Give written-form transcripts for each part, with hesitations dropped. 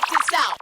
check this out.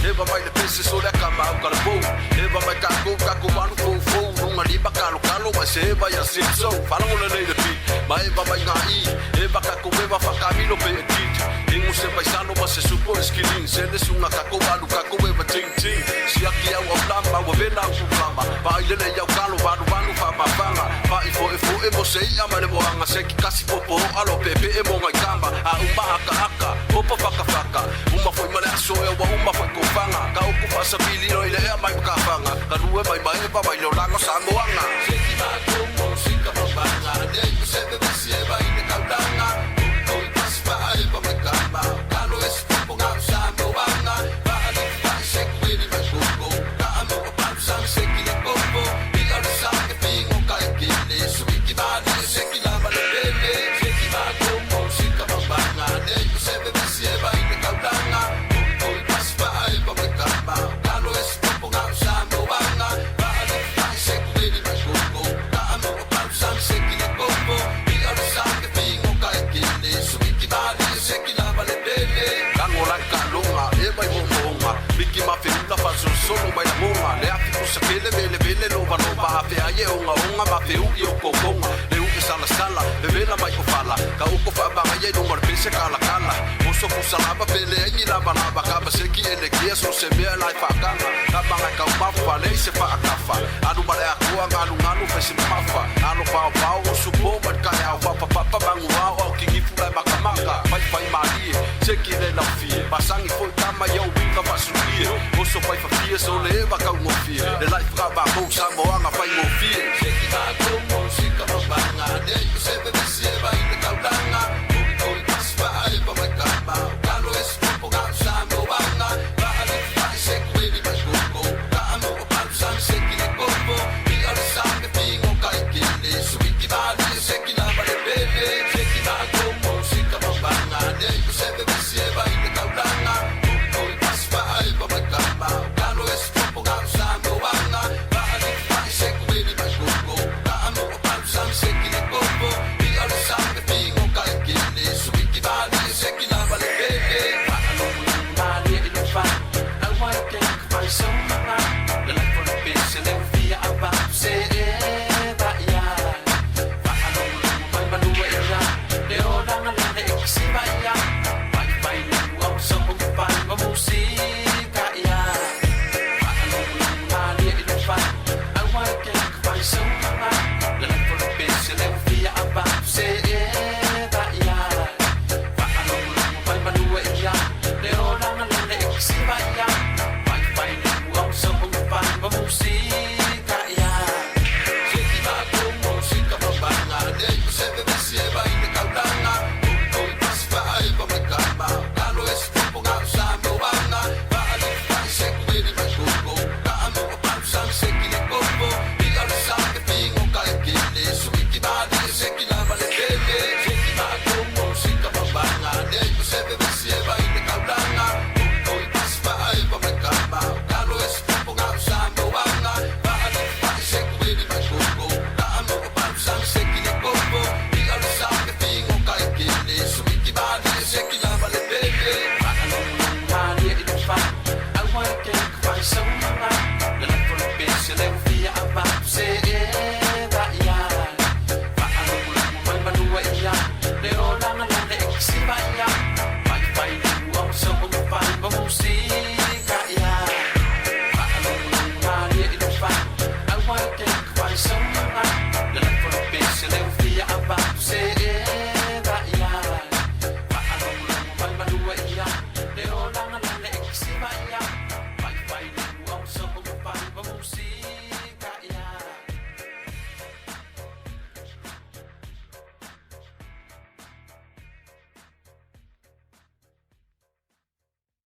Eva vai le pese sole a cama o calabou. Eva vai caco mano com fogo. Numa liba calo mas Eva ia ser só. Falam o lei de pi, mas Eva vai ngai. Eva caco Eva fa camino pe kit. Em se paisano mas se supo esquilin. Se des uma caco Eva ting. Se aqui é o lamba o vena o lamba. Vai le ia o calo vanu fa mafanga. Vai fo e você ia mane moanga se que casi popo alo pepe e monga kamba. A uma aka popo faka. Uma foi malaço uma foi kufanga. Kau kufasa biliro ile ea mai mkafanga. Kanue mai eva mai leolango sa moanga. Seki maku musika mabanga. Nei kusebe bisi eva ine kaudanga. Koi paspa eva mai kamba. Kalo esi popo ngau sa moanga. Paali pai seku ili mai kuko. Kaamo kapalu sami seki le kopo. Ila risa ke pingo kai kile. Suiki mani seki lama le pele. Seki maku musika mabanga. Nei kusebe bisi eva ine kaudanga. Solo mai monga le afi ko sa vele nova afi aye onga ma feu io kokonga le u sala le vela mai ko fala ka u ko fa ba ye no mar pese kala oso ko sala ba vele ni la ba ka ba se ki ele ki so se me la fa kanga ka ba ka ba fa le se fa akafa anu ba le akua nganu pese mafa anu pa o supo ba ka ya pa bangu wa o ki ki fu ba kamaka pai mali se ki le la fi pasangi foi kama yo winga va su oso pai fa fie so le va ka mo fie le lai